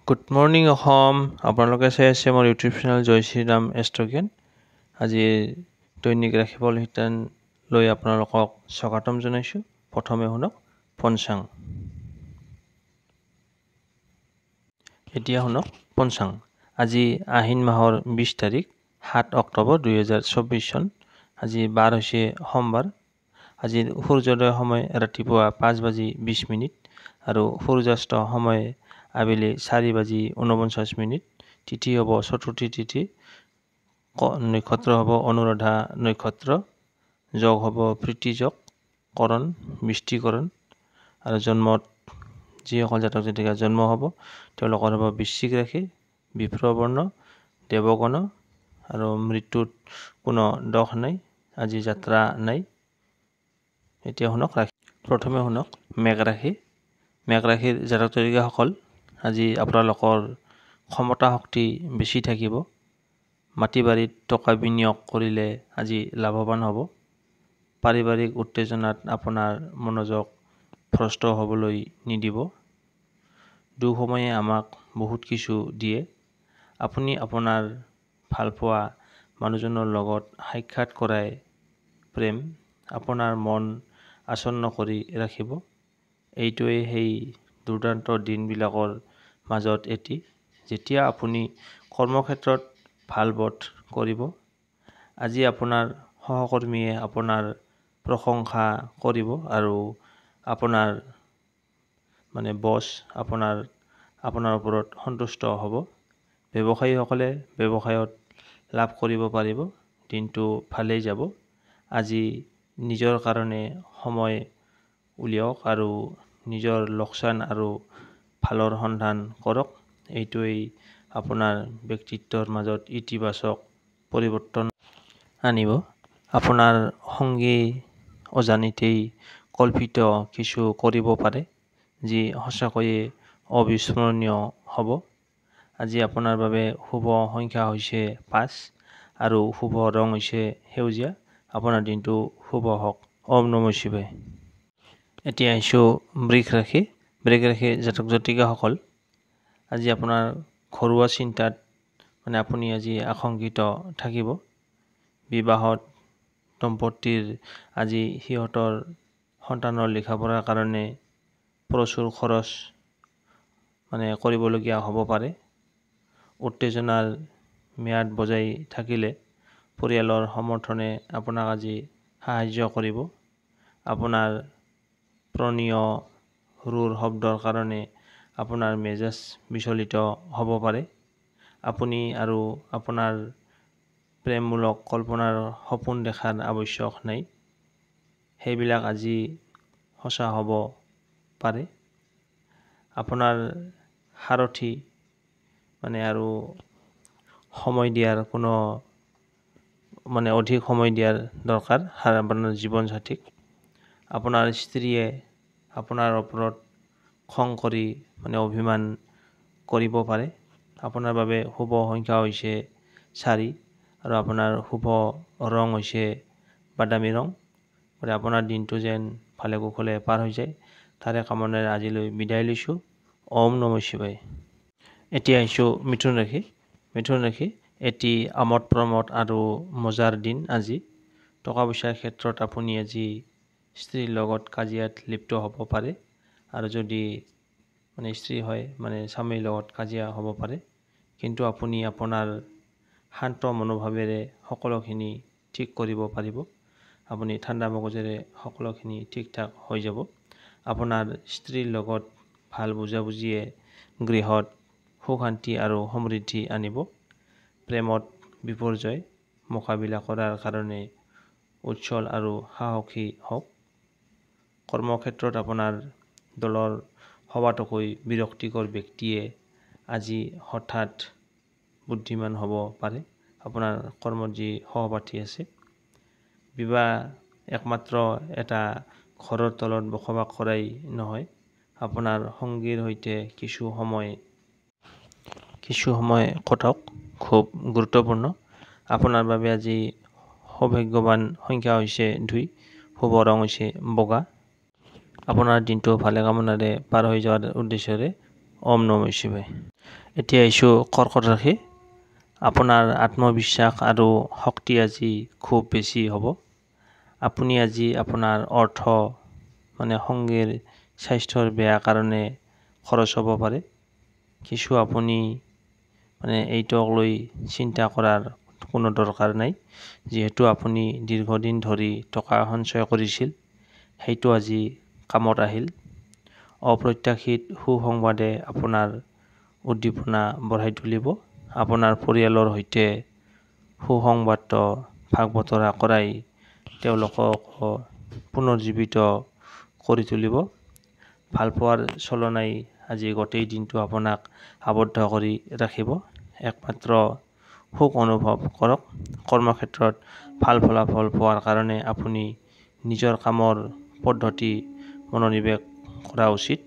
Good morning Assam. আপোনালোকে চাই আছে মোৰ ইউটিউব চেনেল জয় শ্ৰীৰাম এষ্ট্ৰগেন। আজিৰ দৈনিক ৰাশিফল শিতান লৈ আপোনালোকক স্বাগতম জনাইছোঁ। প্ৰথমে শুনক পঞ্চাং। এতিয়া শুনক পঞ্চাং। আজি আহিন মাহৰ 20 তাৰিখ 7 অক্টোবৰ 2024 চন। আজি বাৰ হৈছে সোমবাৰ। আজিৰ সূৰ্যোদয় সময় ৰাতিপুৱা 5:20 আৰু সূৰ্যাস্ত সময় আবেলি 4:49। তিথি হ'ব চতুৰ্থী তিথি। নক্ষত্ৰ হ'ব অনুৰাধা নক্ষত্ৰ। যোগ হ'ব প্ৰীতিযোগ, কৰণ বৃষ্টিকৰণ। আৰু জন্মত যিসকল জাতক জাতিকা জন্ম হ'ব তেওঁলোকৰ হ'ব বৃশ্চিক ৰাশি, বিপ্ৰবৰ্ণ, দেৱগণ। আৰু মৃত্যুত কোনো দোষ নাই, আজি যাত্ৰা নাই। এতিয়া শুনক ৰাশি। প্ৰথমে শুনক মেঘ ৰাশি। মেঘ ৰাশিৰ জাতক জাতিকাসকল, আজি আপোনালোকৰ ক্ষমতা শক্তি বেছি থাকিব। মাটি বাৰীত টকা বিনিয়োগ কৰিলে আজি লাভৱান হ'ব। পাৰিবাৰিক উত্তেজনাত আপোনাৰ মনোযোগ ভ্ৰষ্ট হ'বলৈ নিদিব। দুঃসময়ে আমাক বহুত কিছু দিয়ে। আপুনি আপোনাৰ ভালপোৱা মানুহজনৰ লগত সাক্ষাৎ কৰাই প্ৰেম আপোনাৰ মন আচ্ছন্ন কৰি ৰাখিব। এইটোৱে সেই দুৰ্দান্ত দিনবিলাকৰ মাজত এটি, যেতিয়া আপুনি কৰ্মক্ষেত্ৰত ভাল বোধ কৰিব। আজি আপোনাৰ সহকৰ্মীয়ে আপোনাৰ প্ৰশংসা কৰিব আৰু আপোনাৰ বছ আপোনাৰ ওপৰত সন্তুষ্ট হ'ব। ব্যৱসায়ীসকলে ব্যৱসায়ত লাভ কৰিব পাৰিব। দিনটো ভালেই যাব। আজি নিজৰ কাৰণে সময় উলিয়াওক আৰু নিজৰ লোকচান আৰু ভালৰ সন্ধান কৰক। এইটোৱেই আপোনাৰ ব্যক্তিত্বৰ মাজত ইতিবাচক পৰিৱৰ্তন আনিব। আপোনাৰ সঙ্গী অজানিতেই কল্পিত কিছু কৰিব পাৰে, যি সঁচাকৈয়ে অবিস্মৰণীয় হ'ব। আজি আপোনাৰ বাবে শুভ সংখ্যা হৈছে 5 আৰু শুভ ৰং হৈছে সেউজীয়া। আপোনাৰ দিনটো শুভ হওক। ওম নমঃ শিৱায়। এতিয়া আহিছোঁ বৃষ ৰাশি। বৃষ ৰাশিৰ জাতক জাতিকাসকল, আজি আপোনাৰ ঘৰুৱা চিন্তাত আপুনি আজি আশংকিত থাকিব। বিবাহত দম্পতীৰ আজি সিহঁতৰ সন্তানৰ লিখা পঢ়াৰ কাৰণে প্ৰচুৰ খৰচ কৰিবলগীয়া হ'ব পাৰে। উত্তেজনাৰ ম্যাদ বজাই থাকিলে পৰিয়ালৰ সমৰ্থনে আপোনাক আজি সাহায্য কৰিব। আপোনাৰ প্ৰণীয় সুৰৰ শব্দৰ কাৰণে আপোনাৰ মেজাজ বিচলিত হ'ব পাৰে। আপুনি আৰু আপোনাৰ প্ৰেমমূলক কল্পনাৰ সপোন দেখাৰ আৱশ্যক নাই। সেইবিলাক আজি সঁচা হ'ব পাৰে। আপোনাৰ সাৰথি আৰু সময় দিয়াৰ কোনো অধিক সময় দিয়াৰ দৰকাৰ আপোনাৰ জীৱনসাথীক। আপোনাৰ স্ত্ৰীয়ে আপোনাৰ ওপৰত খং কৰি অভিমান কৰিব পাৰে। আপোনাৰ বাবে শুভ সংখ্যা হৈছে 4 আৰু আপোনাৰ শুভ ৰং হৈছে বাদামী ৰং। আপোনাৰ দিনটো যেন ভালে কুশলে পাৰ হৈ যায়, তাৰে কামনাৰে আজিলৈ বিদায় লৈছোঁ। ওম নমঃ শিৱায়। এতিয়া আহিছোঁ মিথুন ৰাশি। মিথুন ৰাশি এটি আমোদ প্ৰমোদ আৰু মজাৰ দিন আজি। টকা পইচাৰ ক্ষেত্ৰত আপুনি আজি স্ত্ৰীৰ লগত কাজিয়াত লিপ্ত হ'ব পাৰে। আৰু যদি স্ত্ৰী হয় স্বামীৰ লগত কাজিয়া হ'ব পাৰে। কিন্তু আপুনি আপোনাৰ শান্ত মনোভাৱেৰে সকলোখিনি ঠিক কৰিব পাৰিব। আপুনি ঠাণ্ডা মগজেৰে সকলোখিনি ঠিক ঠাক হৈ যাব। আপোনাৰ স্ত্ৰীৰ লগত ভাল বুজাবুজিয়ে গৃহত সুখ শান্তি আৰু সমৃদ্ধি আনিব। প্ৰেমত বিপৰ্যয় মোকাবিলা কৰাৰ কাৰণে উজ্জ্বল আৰু সাহসী হওক। কৰ্মক্ষেত্ৰত আপোনাৰ দলৰ সবাতোকৈ বিৰক্তিকৰ ব্যক্তিয়ে আজি হঠাৎ বুদ্ধিমান হ'ব পাৰে। আপোনাৰ কৰ্মত যি সহপাঠী আছে। বিবাহ একমাত্ৰ এটা ঘৰৰ তলত বসবাস কৰাই নহয়, আপোনাৰ সঙ্গীৰ সৈতে কিছু সময় কটাওক, খুব গুৰুত্বপূৰ্ণ। আপোনাৰ বাবে আজি সৌভাগ্যৱান সংখ্যা হৈছে 2, শুভ ৰং হৈছে বগা। আপোনাৰ দিনটো ভালে কামনাৰে পাৰ হৈ যোৱাৰ উদ্দেশ্যৰে ওম নমঃ শিৱায়। এতিয়া আহিছোঁ কৰ্কট ৰাশি। আপোনাৰ আত্মবিশ্বাস আৰু শক্তি আজি খুব বেছি হ'ব। আপুনি আজি আপোনাৰ অৰ্থ সংগীৰ স্বাস্থ্যৰ বেয়া কাৰণে খৰচ হ'ব পাৰে। কিছু আপুনি এইটোক লৈ চিন্তা কৰাৰ কোনো দৰকাৰ নাই, যিহেতু আপুনি দীৰ্ঘদিন ধৰি টকা সঞ্চয় কৰিছিল, সেইটো আজি কামত আহিল। অপ্ৰত্যাশিত সুসংবাদে আপোনাৰ উদ্দীপনা বঢ়াই তুলিব। আপোনাৰ পৰিয়ালৰ সৈতে সুসংবাদ ভাগ বতৰা কৰাই তেওঁলোকক পুনৰুজ্জীৱিত কৰি তুলিব। ভালপোৱাৰ চলনাই আজি গোটেই দিনটো আপোনাক আবদ্ধ কৰি ৰাখিব। একমাত্ৰ সুখ অনুভৱ কৰক। কৰ্মক্ষেত্ৰত ভাল ফলাফল পোৱাৰ কাৰণে আপুনি নিজৰ কামৰ পদ্ধতি মনোনিৱেশ কৰা উচিত।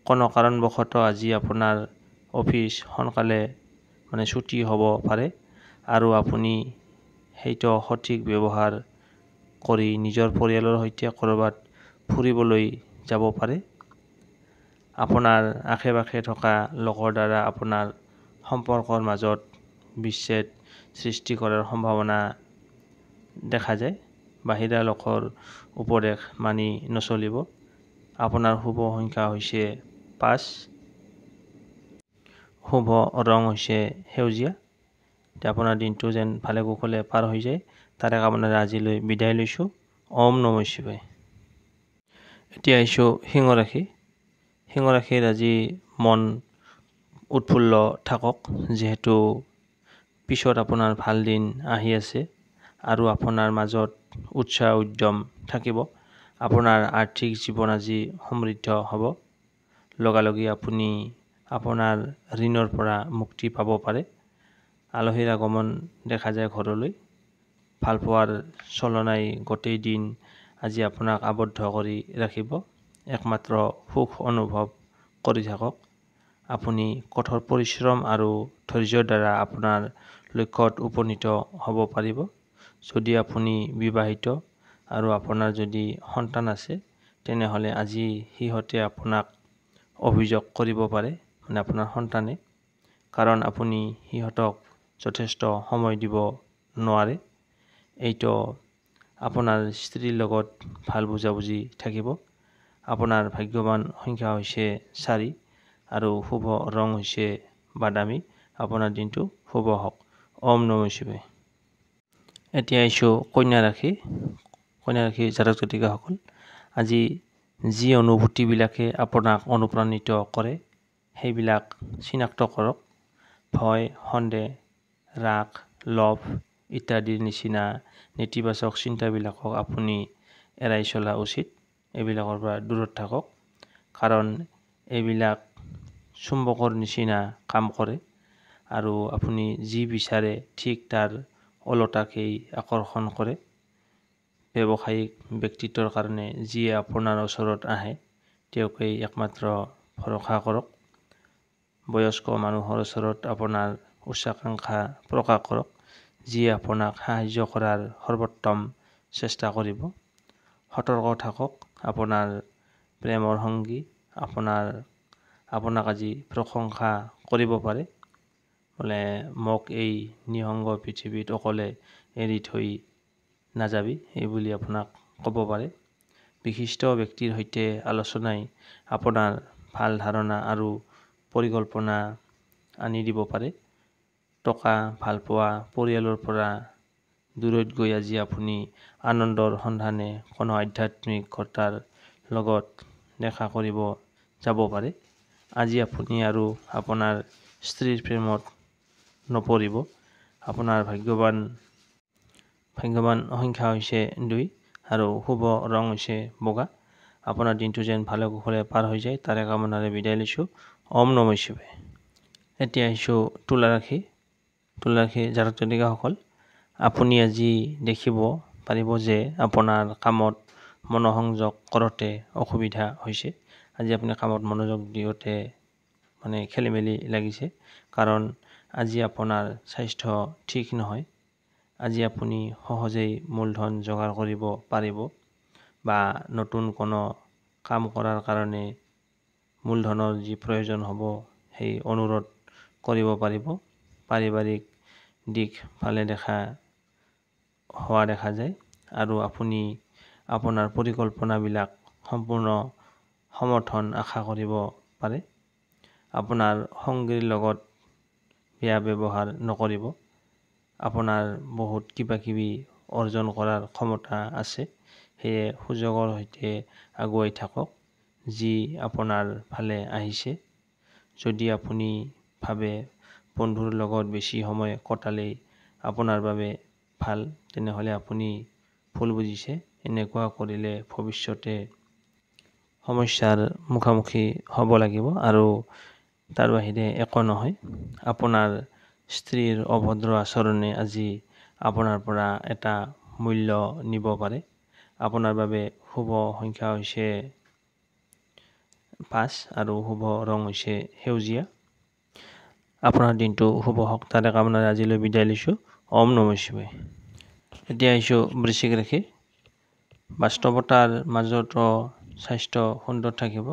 কোনো কাৰণবশতঃ আজি আপোনাৰ অফিচ সোনকালে ছুটি হ'ব পাৰে আৰু আপুনি সেইটো সঠিক ব্যৱহাৰ কৰি নিজৰ পৰিয়ালৰ সৈতে ক'ৰবাত ফুৰিবলৈ যাব পাৰে। আপোনাৰ আশে-পাশে থকা লোকৰ দ্বাৰা আপোনাৰ সম্পৰ্কৰ মাজত বিচ্ছেদ সৃষ্টি কৰাৰ সম্ভাৱনা দেখা যায়। বাহিৰা লোকৰ উপদেশ মানি নচলিব। আপোনাৰ শুভ সংখ্যা হৈছে 5। শুভ ৰং হৈছে সেউজীয়া। আপোনাৰ দিনটো যেন ভালে কুশলে পাৰ হৈ যায়, তাৰে কামনাৰে আজিলৈ বিদায় লৈছোঁ। ওম নমঃ শিৱায়। এতিয়া আহিছোঁ সিংহ ৰাশি। সিংহ ৰাশিৰ আজি মন উৎফুল্ল থাকক, যিহেতু পিছত আপোনাৰ ভাল দিন আহি আছে আৰু আপোনাৰ মাজত উৎসাহ উদ্যম থাকিব। আপোনাৰ আৰ্থিক জীৱন আজি সমৃদ্ধ হ'ব। লগালগি আপুনি আপোনাৰ ঋণৰ পৰা মুক্তি পাব পাৰে। আলহীৰ আগমন দেখা যায় ঘৰলৈ। ভালপোৱাৰ চলনাই গোটেই দিন আজি আপোনাক আবদ্ধ কৰি ৰাখিব। একমাত্ৰ সুখ অনুভৱ কৰি থাকক। আপুনি কঠোৰ পৰিশ্ৰম আৰু ধৈৰ্যৰ দ্বাৰা আপোনাৰ লক্ষ্যত উপনীত হ'ব পাৰিব। যদি আপুনি বিবাহিত আৰু আপোনাৰ যদি সন্তান আছে, তেনেহ'লে আজি সিহঁতে আপোনাক অভিযোগ কৰিব পাৰে, আপোনাৰ সন্তানে, কাৰণ আপুনি সিহঁতক যথেষ্ট সময় দিব নোৱাৰে। এইটো আপোনাৰ স্ত্ৰীৰ লগত ভাল বুজাবুজি থাকিব। আপোনাৰ ভাগ্যৱান সংখ্যা হৈছে 4 আৰু শুভ ৰং হৈছে বাদামী। আপোনাৰ দিনটো শুভ হওক। ওম নমঃ শিৱায়। এতিয়া আহিছোঁ কন্যা ৰাশি। কন্যা ৰাশিৰ জাতক জাতিকাসকল, আজি যি অনুভূতিবিলাকে আপোনাক অনুপ্ৰাণিত কৰে, সেইবিলাক চিনাক্ত কৰক। ভয়, সন্দেহ, ৰাগ, লোভ ইত্যাদিৰ নিচিনা নেতিবাচক চিন্তাবিলাকক আপুনি এৰাই চলা উচিত। এইবিলাকৰ পৰা দূৰত থাকক, কাৰণ এইবিলাক চুম্বকৰ নিচিনা কাম কৰে আৰু আপুনি যি বিচাৰে ঠিক তাৰ ওলোটাকেই আকৰ্ষণ কৰে। ব্যৱসায়িক ব্যক্তিত্বৰ কাৰণে যিয়ে আপোনাৰ ওচৰত আহে, তেওঁকেই একমাত্ৰ ভৰসা কৰক। বয়স্ক মানুহৰ ওচৰত আপোনাৰ উচ্চাকাংক্ষা প্ৰকাশ কৰক, যিয়ে আপোনাক সাহায্য কৰাৰ সৰ্বোত্তম চেষ্টা কৰিব। সতৰ্ক থাকক। আপোনাৰ প্ৰেমৰ সংগী আপোনাক আজি প্ৰশংসা কৰিব পাৰে, মোক এই নিঃসংগ পৃথিৱীত অকলে এৰি থৈ নাযাবি, এইবুলি আপোনাক ক'ব পাৰে। বিশিষ্ট ব্যক্তিৰ সৈতে আলোচনাই আপোনাৰ ভাল ধাৰণা আৰু পৰিকল্পনা আনি দিব পাৰে। টকা, ভালপোৱা, পৰিয়ালৰ পৰা দূৰৈত গৈ আজি আপুনি আনন্দৰ সন্ধানে কোনো আধ্যাত্মিকতাৰ লগত দেখা কৰিব যাব পাৰে। আজি আপুনি আৰু আপোনাৰ স্ত্ৰীৰ প্ৰেমত নপৰিব। আপোনাৰ ভাগ্যৱান সংখ্যা হৈছে 2 আৰু শুভ ৰং হৈছে বগা। আপোনাৰ দিনটো যেন ভালে কুশলে পাৰ হৈ যায়, তাৰে কামনাৰে বিদায় লৈছোঁ। ওম নমঃ শিৱায়। এতিয়া আহিছোঁ তুলা ৰাশি। তুলা ৰাশিৰ জাতক জাতিকাসকল, আপুনি আজি দেখিব পাৰিব যে আপোনাৰ কামত মনোসংযোগ কৰোঁতে অসুবিধা হৈছে। আজি আপুনি কামত মনোযোগ দিওঁতে খেলি মেলি লাগিছে, কাৰণ আজি আপোনাৰ স্বাস্থ্য ঠিক নহয়। আজি আপুনি সহজেই মূলধন যোগাৰ কৰিব পাৰিব বা নতুন কোনো কাম কৰাৰ কাৰণে মূলধনৰ যি প্ৰয়োজন হ'ব, সেই অনুৰোধ কৰিব পাৰিব। পাৰিবাৰিক দিশ ভালে হোৱা দেখা যায় আৰু আপুনি আপোনাৰ পৰিকল্পনাবিলাক সম্পূৰ্ণ সমৰ্থন আশা কৰিব পাৰে। আপোনাৰ সংগীৰ লগত বেয়া ব্যৱহাৰ নকৰিব। আপোনাৰ বহুত কিবাকিবি অৰ্জন কৰাৰ ক্ষমতা আছে, সেয়ে সুযোগৰ সৈতে আগুৱাই থাকক যি আপোনাৰ ফালে আহিছে। যদি আপুনি ভাবে বন্ধুৰ লগত বেছি সময় কটালেই আপোনাৰ বাবে ভাল, তেনেহ'লে আপুনি ভুল বুজিছে। এনেকুৱা কৰিলে ভৱিষ্যতে সমস্যাৰ মুখামুখি হ'ব লাগিব আৰু তাৰ বাহিৰে একো নহয়। আপোনাৰ স্ত্ৰীৰ অভদ্ৰ আচৰণে আজি আপোনাৰ পৰা এটা মূল্য নিব পাৰে। আপোনাৰ বাবে শুভ সংখ্যা হৈছে 5 আৰু শুভ ৰং হৈছে সেউজীয়া। আপোনাৰ দিনটো শুভ হওক তাৰে কামনাৰে আজিলৈ বিদায় লৈছোঁ। ওম নমঃ শিৱায়। এতিয়া আহিছোঁ বৃশ্চিক ৰাশি। বাস্তৱতাৰ মাজতো স্বাস্থ্য সুন্দৰ থাকিব।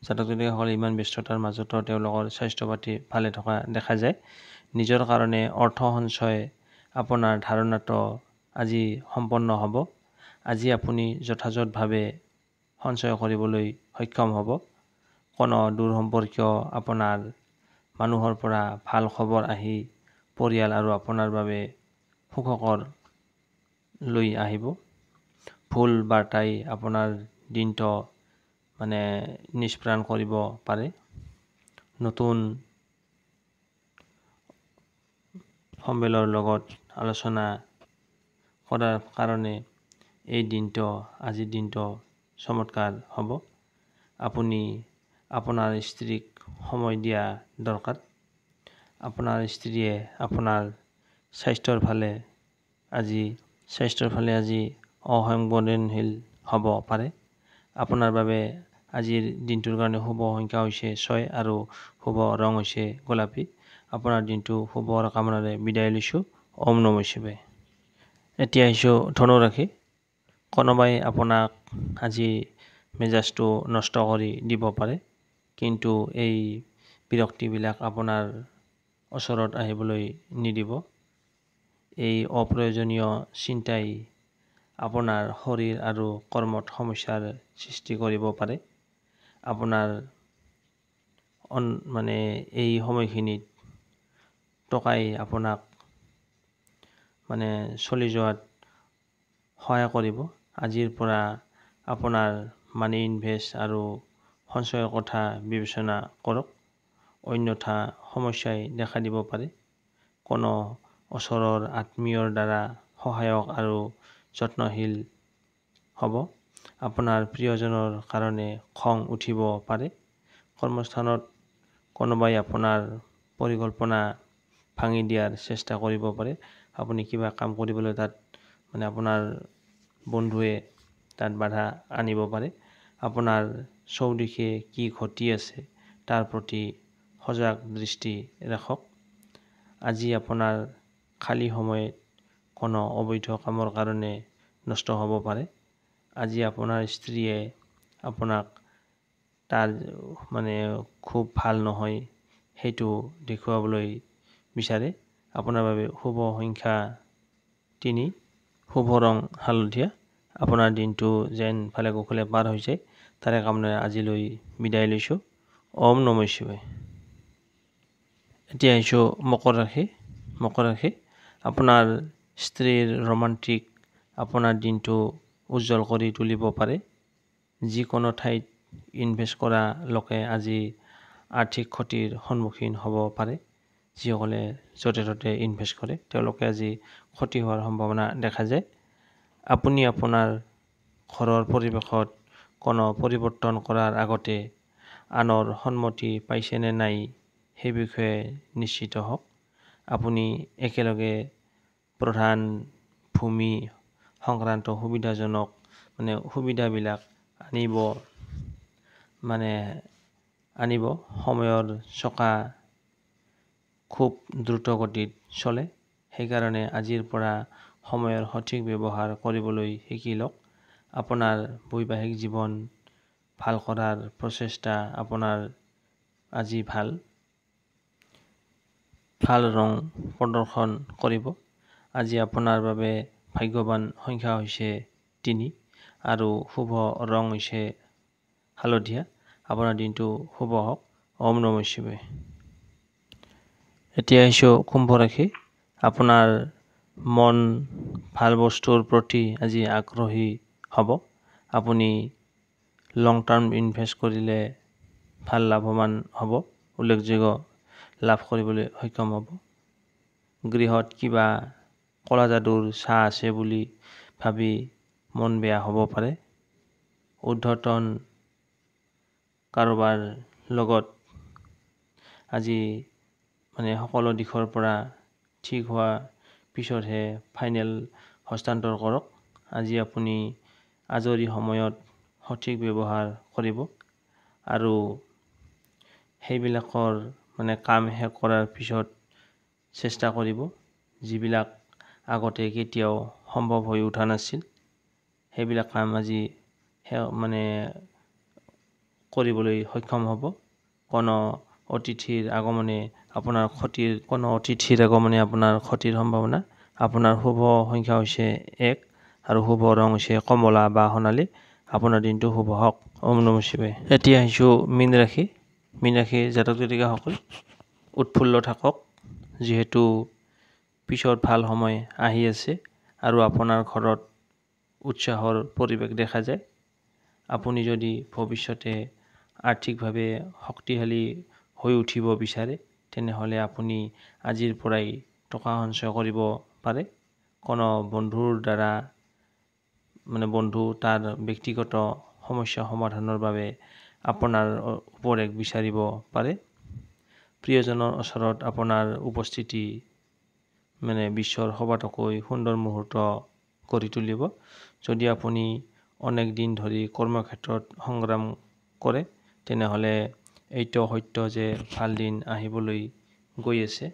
জাতক জাতিকাসকলে ইমান ব্যস্ততাৰ মাজতো তেওঁলোকৰ স্বাস্থ্য পাতি ভালে থকা দেখা যায়। নিজৰ কাৰণে অৰ্থ সঞ্চয় আপোনাৰ ধাৰণাটো আজি সম্পন্ন হ'ব। আজি আপুনি যথাযথভাৱে সঞ্চয় কৰিবলৈ সক্ষম হ'ব। কোনো দূৰ সম্পৰ্কীয় আপোনাৰ মানুহৰ পৰা ভাল খবৰ আহি পৰিয়াল আৰু আপোনাৰ বাবে সুখকৰ লৈ আহিব। ভুল বাৰ্তাই আপোনাৰ দিনটো নিষ্প্ৰাণ কৰিব পাৰে। নতুন সম্বেলৰ লগত আলোচনা কৰাৰ কাৰণে আজিৰ দিনটো চমৎকাৰ হ'ব। আপুনি আপোনাৰ স্ত্ৰীক সময় দিয়া দৰকাৰ। আপোনাৰ স্ত্ৰীয়ে আপোনাৰ স্বাস্থ্যৰ ফালে আজি অসংবেদনশীল হ'ব পাৰে। আপোনাৰ বাবে আজিৰ দিনটোৰ কাৰণে শুভ সংখ্যা হৈছে 6 আৰু শুভ ৰং হৈছে গোলাপী। আপোনাৰ দিনটো শুভৰ কামনাৰে বিদায় লৈছোঁ। ওম নমঃ শিৱায়। এতিয়া আহিছোঁ ধনু ৰাশি। কোনোবাই আপোনাক আজি মেজাজটো নষ্ট কৰি দিব পাৰে, কিন্তু এই বিৰক্তিবিলাক আপোনাৰ ওচৰত আহিবলৈ নিদিব। এই অপ্ৰয়োজনীয় চিন্তাই আপোনাৰ শৰীৰ আৰু কৰ্মত সমস্যাৰ সৃষ্টি কৰিব পাৰে। আপোনাৰ এই সময়খিনিত টকাই আপোনাক চলি যোৱাত সহায় কৰিব। আজিৰ পৰা আপোনাৰ মানি ইনভেষ্ট আৰু সঞ্চয়ৰ কথা বিবেচনা কৰক, অন্যথা সমস্যাই দেখা দিব পাৰে। কোনো ওচৰৰ আত্মীয়ৰ দ্বাৰা সহায়ক আৰু যত্নশীল হ'ব। আপোনাৰ প্ৰিয়জনৰ কাৰণে খং উঠিব পাৰে। কৰ্মস্থানত কোনোবাই আপোনাৰ পৰিকল্পনা ভাঙি দিয়াৰ চেষ্টা কৰিব পাৰে। আপুনি কিবা কাম কৰিবলৈ তাত আপোনাৰ বন্ধুৱে তাত বাধা আনিব পাৰে। আপোনাৰ চৌদিশে কি ঘটি আছে তাৰ প্ৰতি সজাগ দৃষ্টি ৰাখক। আজি আপোনাৰ খালী সময়ত কোনো অবৈধ কামৰ কাৰণে নষ্ট হ'ব পাৰে। আজি আপোনাৰ স্ত্ৰীয়ে আপোনাক তাৰ খুব ভাল নহয় সেইটো দেখুৱাবলৈ বিচাৰে। আপোনাৰ বাবে শুভ সংখ্যা 3, শুভ ৰং হালধীয়া। আপোনাৰ দিনটো যেন ভালে কুশলে পাৰ হৈ যায় তাৰে কামনাৰে আজিলৈ বিদায় লৈছোঁ। ওম নমঃ শিৱায়। এতিয়া আহিছোঁ মকৰ ৰাশি। মকৰ ৰাশি। আপোনাৰ স্ত্ৰীৰ ৰোমান্টিক আপোনাৰ দিনটো উজ্জ্বল কৰি তুলিব পাৰে। যিকোনো ঠাইত ইনভেষ্ট কৰা লোকে আজি আৰ্থিক ক্ষতিৰ সন্মুখীন হ'ব পাৰে। যিসকলে য'তে ত'তে ইনভেষ্ট কৰে তেওঁলোকে আজি ক্ষতি হোৱাৰ সম্ভাৱনা দেখা যায়। আপুনি আপোনাৰ ঘৰৰ পৰিৱেশত কোনো পৰিৱৰ্তন কৰাৰ আগতে আনৰ সন্মতি পাইছে নে নাই সেই বিষয়ে নিশ্চিত হওক। আপুনি একেলগে প্ৰধান ভূমি সংক্ৰান্ত সুবিধাবিলাক আনিব। সময়ৰ চকা খুব দ্ৰুত গতিত চলে, সেইকাৰণে আজিৰ পৰা সময়ৰ সঠিক ব্যৱহাৰ কৰিবলৈ শিকি লওক। আপোনাৰ বৈবাহিক জীৱন ভাল কৰাৰ প্ৰচেষ্টা আপোনাৰ আজি ভাল। ভাল ৰং প্ৰদৰ্শন কৰিব। আজি আপোনাৰ বাবে ভাগ্যৱান সংখ্যা হৈছে 3 আৰু শুভ ৰং হৈছে হালধীয়া। আপোনাৰ দিনটো শুভ হওক। ওম নমঃ শিৱায়। এতিয়া আহিছোঁ কুম্ভ ৰাশি। আপোনাৰ মন ভাল বস্তুৰ প্ৰতি আজি আগ্ৰহী হ'ব। আপুনি লং টাৰ্ম ইনভেষ্ট কৰিলে ভাল লাভৱান হ'ব, উল্লেখযোগ্য লাভ কৰিবলৈ সক্ষম হ'ব। গৃহত কিবা কলা যাদুৰ ছাঁ আছে বুলি ভাবি মন বেয়া হ'ব পাৰে। ঊৰ্ধ্বতন কাৰোবাৰ লগত আজি সকলো দিশৰ পৰা ঠিক হোৱা পিছতহে ফাইনেল হস্তান্তৰ কৰক। আজি আপুনি আজৰি সময়ত সঠিক ব্যৱহাৰ কৰিব আৰু সেইবিলাকৰ কাম শেষ কৰাৰ পিছত চেষ্টা কৰিব, যিবিলাক আগতে কেতিয়াও সম্ভৱ হৈ উঠা নাছিল। সেইবিলাক কাম আজি কৰিবলৈ সক্ষম হ'ব। কোনো অতিথিৰ আগমনে আপোনাৰ ক্ষতিৰ সম্ভাৱনা। আপোনাৰ শুভ সংখ্যা হৈছে 1 আৰু শুভ ৰং হৈছে কমলা বা সোণালী। আপোনাৰ দিনটো শুভ হওক। ওম নমঃ শিৱায়। এতিয়া আহিছোঁ মীন ৰাশি। মীন ৰাশিৰ জাতক জাতিকাসকল উৎফুল্ল থাকক, যিহেতু পিছত ভাল সময় আহি আছে আৰু আপোনাৰ ঘৰত উৎসাহৰ পৰিৱেশ দেখা যায়। আপুনি যদি ভৱিষ্যতে আৰ্থিকভাৱে শক্তিশালী হৈ উঠিব বিচাৰে, তেনেহ'লে আপুনি আজিৰ পৰাই টকা সঞ্চয় কৰিব পাৰে। কোনো বন্ধুৰ দ্বাৰা বন্ধু তাৰ ব্যক্তিগত সমস্যা সমাধানৰ বাবে আপোনাৰ উপদেশ বিচাৰিব পাৰে। প্ৰিয়জনৰ ওচৰত আপোনাৰ উপস্থিতি বিশ্বৰ সবাতোকৈ সুন্দৰ মুহূৰ্ত কৰি তুলিব। যদি আপুনি অনেক দিন ধৰি কৰ্মক্ষেত্ৰত সংগ্ৰাম কৰে, তেনেহ'লে এইটো সত্য যে ভাল দিন আহিবলৈ গৈ আছে।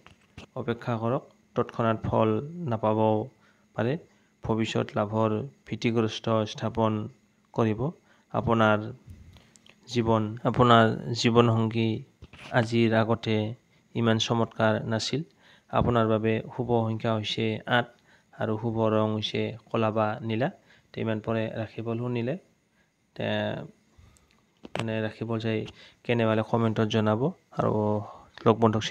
অপেক্ষা কৰক, তৎক্ষণাত ফল নাপাবও পাৰে। ভৱিষ্যত লাভৰ ভীতিগ্ৰস্ত স্থাপন কৰিব। আপোনাৰ জীৱনসংগী আজিৰ আগতে ইমান চমৎকাৰ নাছিল। আপোনাৰ বাবে শুভ সংখ্যা হৈছে 8 আৰু শুভ ৰং হৈছে কলা বা নীলা। ইমান পৰে ৰাশিফল শুনিলে। ৰাশিফল চাই কেনে পালে কমেণ্টত জনাব আৰু লগ বন্ধুক